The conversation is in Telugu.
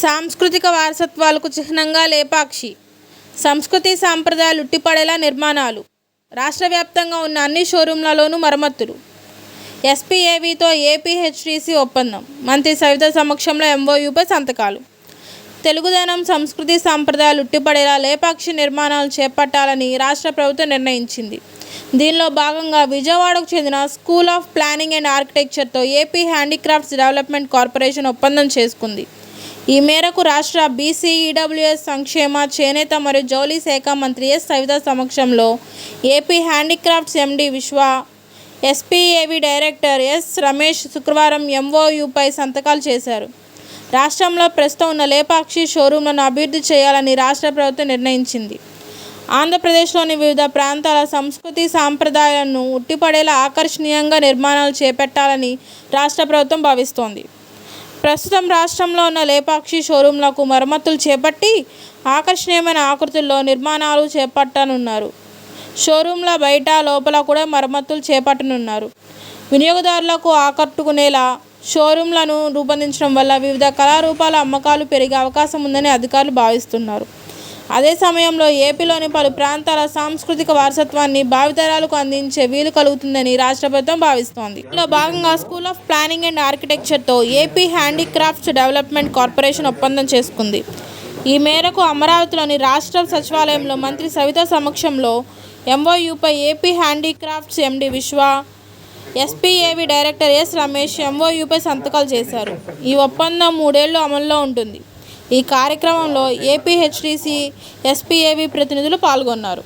సాంస్కృతిక వారసత్వాలకు చిహ్నంగా లేపాక్షి సంస్కృతి సాంప్రదాయాలు ఉట్టిపడేలా నిర్మాణాలు. రాష్ట్ర వ్యాప్తంగా ఉన్న అన్ని షోరూంలలోనూ మరమ్మతులు. ఎస్పీఏవీతో ఏపీహెచ్టీసీ ఒప్పందం. మంత్రి సవిత సమక్షంలో ఎంఓయూపై సంతకాలు. తెలుగుదనం సంస్కృతి సాంప్రదాయాలు ఉట్టిపడేలా లేపాక్షి నిర్మాణాలు చేపట్టాలని రాష్ట్ర ప్రభుత్వం నిర్ణయించింది. దీనిలో భాగంగా విజయవాడకు చెందిన స్కూల్ ఆఫ్ ప్లానింగ్ అండ్ ఆర్కిటెక్చర్తో ఏపీ హ్యాండీక్రాఫ్ట్స్ డెవలప్మెంట్ కార్పొరేషన్ ఒప్పందం చేసుకుంది. ఈ మేరకు రాష్ట్ర బీసీ, ఈడబ్ల్యూఎస్, సంక్షేమ, చేనేత మరియు జౌళి శాఖ మంత్రి ఎస్ సవిత సమక్షంలో ఏపీ హ్యాండీక్రాఫ్ట్స్ ఎండీ విశ్వ, ఎస్పీఏవీ డైరెక్టర్ ఎస్ రమేష్ శుక్రవారం ఎంఓయూపై సంతకాలు చేశారు. రాష్ట్రంలో ప్రస్తుతం ఉన్న లేపాక్షి షోరూంలను అభివృద్ధి చేయాలని రాష్ట్ర ప్రభుత్వం నిర్ణయించింది. ఆంధ్రప్రదేశ్లోని వివిధ ప్రాంతాల సంస్కృతి సాంప్రదాయాలను ఉట్టిపడేలా ఆకర్షణీయంగా నిర్మాణాలు చేపట్టాలని రాష్ట్ర ప్రభుత్వం భావిస్తోంది. ప్రస్తుతం రాష్ట్రంలో ఉన్న లేపాక్షి షోరూంలకు మరమ్మతులు చేపట్టి ఆకర్షణీయమైన ఆకృతుల్లో నిర్మాణాలు చేపట్టనున్నారు. షోరూంల బయట, లోపల కూడా మరమ్మతులు చేపట్టనున్నారు. వినియోగదారులకు ఆకట్టుకునేలా షోరూంలను రూపొందించడం వల్ల వివిధ కళారూపాల అమ్మకాలు పెరిగే అవకాశం ఉందని అధికారులు భావిస్తున్నారు. అదే సమయంలో ఏపీలోని పలు ప్రాంతాల సాంస్కృతిక వారసత్వాన్ని భావితరాలకు అందించే వీలు కలుగుతుందని రాష్ట్ర ప్రభుత్వం భావిస్తోంది. ఇందులో భాగంగా స్కూల్ ఆఫ్ ప్లానింగ్ అండ్ ఆర్కిటెక్చర్తో ఏపీ హ్యాండీక్రాఫ్ట్స్ డెవలప్మెంట్ కార్పొరేషన్ ఒప్పందం చేసుకుంది. ఈ మేరకు అమరావతిలోని రాష్ట్ర సచివాలయంలో మంత్రి సవిత సమక్షంలో ఎంఓయూపై ఏపీ హ్యాండీక్రాఫ్ట్స్ ఎండీ విశ్వ, ఎస్పీఏవీ డైరెక్టర్ ఎస్ రమేష్ ఎంఓయూపై సంతకాలు చేశారు. ఈ ఒప్పందం 3 ఏళ్లు అమల్లో ఉంటుంది. ఈ కార్యక్రమంలో ఏపీహెచ్టీసీ, ఎస్పీఏవీ ప్రతినిధులు పాల్గొన్నారు.